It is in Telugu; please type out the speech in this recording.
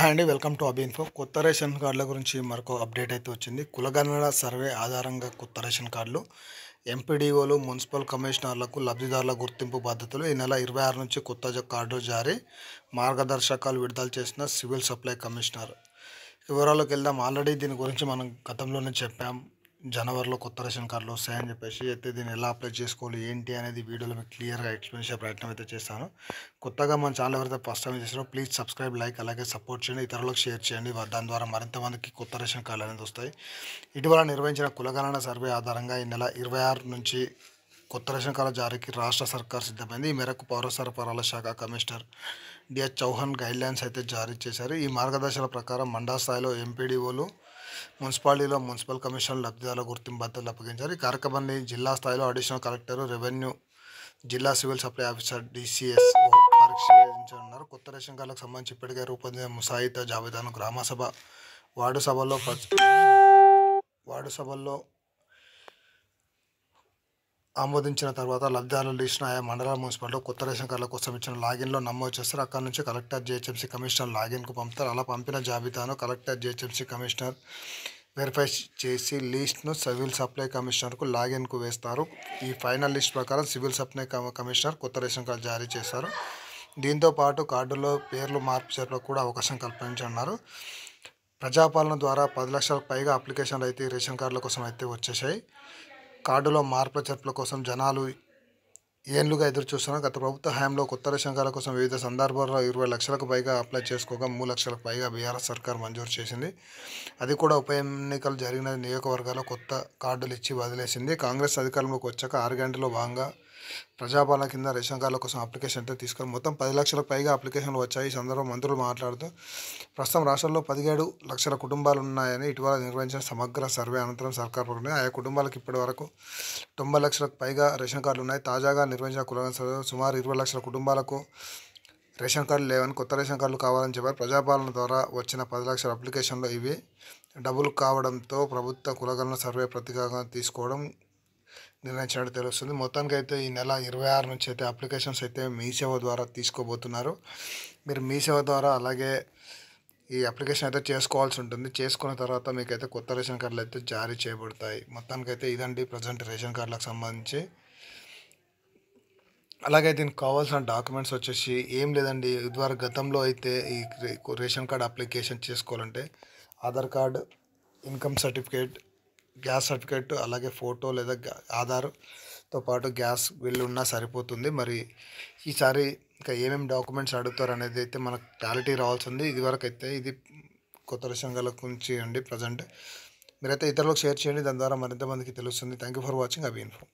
హాయ్ అండి, వెల్కమ్ టు అబీ ఇన్ఫో. కొత్త రేషన్ కార్డుల గురించి మరొక అప్డేట్ అయితే వచ్చింది. కులగణన సర్వే ఆధారంగా కొత్త రేషన్ కార్డులు ఎంపీడీఓలు, మున్సిపల్ కమిషనర్లకు లబ్ధిదారుల గుర్తింపు పద్ధతులు ఈ నెల 26 నుంచి కొత్త కార్డులు జారీ మార్గదర్శకాలు విడుదల చేసిన సివిల్ సప్లై కమిషనర్. వివరాల్లోకి వెళ్దాం. ఆల్రెడీ దీని గురించి మనం గతంలోనే చెప్పాం. జనవరిలో కొత్త రేషన్ కార్డులు వస్తాయని చెప్పేసి అయితే దీన్ని ఎలా అప్లై చేసుకోవాలి ఏంటి అనేది వీడియోలో మీకు క్లియర్గా ఎక్స్ప్లెయిన్ చేసే ప్రయత్నం అయితే చేస్తాను. కొత్తగా మన ఛానల్ ఎవరైతే ఫస్ట్ టైం చేస్తారో ప్లీజ్ సబ్స్క్రైబ్, లైక్, అలాగే సపోర్ట్ చేయండి, ఇతరులకు షేర్ చేయండి. దాని ద్వారా మరింత మందికి కొత్త రేషన్ కార్డులు అనేది వస్తాయి. ఇటీవల నిర్వహించిన కులగణన సర్వే ఆధారంగా ఈ నెల 26 నుంచి కొత్త రేషన్ కార్డుల జారీకి రాష్ట్ర సర్కార్ సిద్ధమైంది. ఈ మేరకు పౌర సరఫరాల శాఖ కమిషనర్ డిఎస్ చౌహాన్ గైడ్లైన్స్ అయితే జారీ చేశారు. ఈ మార్గదర్శకాల ప్రకారం మండల స్థాయిలో ఎంపీడీఓలు, మున్సిపాలిటీలో మున్సిపల్ కమిషనర్ లబ్ధిదారుల గుర్తింపు పద్ధతులు అప్పగించారు. ఈ కార్యక్రమాన్ని జిల్లా స్థాయిలో అడిషనల్ కలెక్టర్, రెవెన్యూ, జిల్లా సివిల్ సప్లై ఆఫీసర్, డిసిఎస్ఓ పరిశీలించనున్నారు. కొత్త రేషన్ కార్డులకు సంబంధించి ఇప్పటికే రూపొందిన ముసాయిదా జాబితాను గ్రామసభ, వార్డు సభల్లో ఆమోదించిన తర్వాత లబ్ధిదారుల లిస్టును ఆయా మండల మున్సిపాలిటీలో కొత్త రేషన్ కార్డుల కోసం ఇచ్చిన లాగిన్లో నమోదు చేస్తారు. అక్కడ నుంచి కలెక్టర్, జిహెచ్ఎంసీ కమిషనర్ లాగిన్కు పంపుతారు. అలా పంపిన జాబితాను కలెక్టర్, జిహెచ్ఎంసీ కమిషనర్ వెరిఫై చేసి లిస్ట్ను సివిల్ సప్లై కమిషనర్కు లాగిన్కు వేస్తారు. ఈ ఫైనల్ లిస్ట్ ప్రకారం సివిల్ సప్లై కమిషనర్ కొత్త రేషన్ కార్డు జారీ చేస్తారు. దీంతో పాటు కార్డులో పేర్లు మార్పు చేర్పులకు కూడా అవకాశం కల్పించనున్నారు. ప్రజాపాలన ద్వారా 10 లక్షలకు పైగా అప్లికేషన్లు అయితే రేషన్ కార్డుల కోసం అయితే వచ్చేసాయి. కార్డులో మార్పుల చేర్పుల కోసం జనాలు ఏళ్లుగా ఎదురు చూస్తున్నారు. గత ప్రభుత్వ హయాంలో కొత్త రేషన్ కార్డుల కోసం వివిధ సందర్భాల్లో 20 లక్షలకు పైగా అప్లై చేసుకోగా 3 లక్షలకు పైగా బీఆర్ఎస్ సర్కార్ మంజూరు చేసింది. అది కూడా ఉప ఎన్నికలు జరిగిన నియోజకవర్గాల్లో కొత్త కార్డులు ఇచ్చి వదిలేసింది. కాంగ్రెస్ అధికారంలోకి వచ్చాక 6 గంటల్లో భాగంగా ప్రజాపాలన కింద రేషన్ కార్డుల కోసం అప్లికేషన్ అయితే తీసుకొని మొత్తం 10 లక్షలకు పైగా అప్లికేషన్లు వచ్చాయి. ఈ సందర్భంగా మంత్రులు మాట్లాడుతూ ప్రస్తుతం రాష్ట్రంలో 17 లక్షల కుటుంబాలు ఉన్నాయని ఇటీవల నిర్వహించిన సమగ్ర సర్వే అనంతరం సర్కార్ ప్రకటన. ఆయా కుటుంబాలకు ఇప్పటి వరకు 90 లక్షలకు పైగా రేషన్ కార్డులు ఉన్నాయి. తాజాగా నిర్వహించిన కులగణన సర్వేలో సుమారు 20 లక్షల కుటుంబాలకు రేషన్ కార్డులు లేవని, కొత్త రేషన్ కార్డులు కావాలని చెప్పారు. ప్రజాపాలన ద్వారా వచ్చిన 10 లక్షల అప్లికేషన్లు ఇవి డబుల్ కావడంతో ప్రభుత్వ కులగణన సర్వే ప్రతిగా తీసుకోవడం నిర్ణయించినట్టు తెలుస్తుంది. మొత్తానికి అయితే ఈ నెల 26 నుంచి అయితే అప్లికేషన్స్ అయితే మీ సేవ ద్వారా తీసుకోబోతున్నారు. మీరు మీ సేవ ద్వారా అలాగే ఈ అప్లికేషన్ అయితే చేసుకోవాల్సి ఉంటుంది. చేసుకున్న తర్వాత మీకైతే కొత్త రేషన్ కార్డులు అయితే జారీ చేయబడతాయి. మొత్తానికైతే ఇదండి ప్రజెంట్ రేషన్ కార్డులకు సంబంధించి. అలాగే దీనికి కావాల్సిన డాక్యుమెంట్స్ వచ్చేసి ఏం లేదండి. ఇదివరకు గతంలో అయితే ఈ రేషన్ కార్డు అప్లికేషన్ చేసుకోవాలంటే Aadhaar card, income certificate, gas certificate, అలాగే ఫోటో లేదా ఆధార్తో పాటు గ్యాస్ బిల్ ఉన్నా సరిపోతుంది. మరి ఈసారి ఇంకా ఏమేమి డాక్యుమెంట్స్ అడుగుతారు అనేది అయితే మనకు క్లారిటీ రావాల్సింది. ఇదివరకు అయితే ఇది కొత్త రేషన్ కార్డుల గురించి అండి ప్రజెంట్. మీరైతే ఇతరులకు షేర్ చేయండి, దాని ద్వారా మరింత మందికి తెలుస్తుంది. Thank you for watching Abhi info.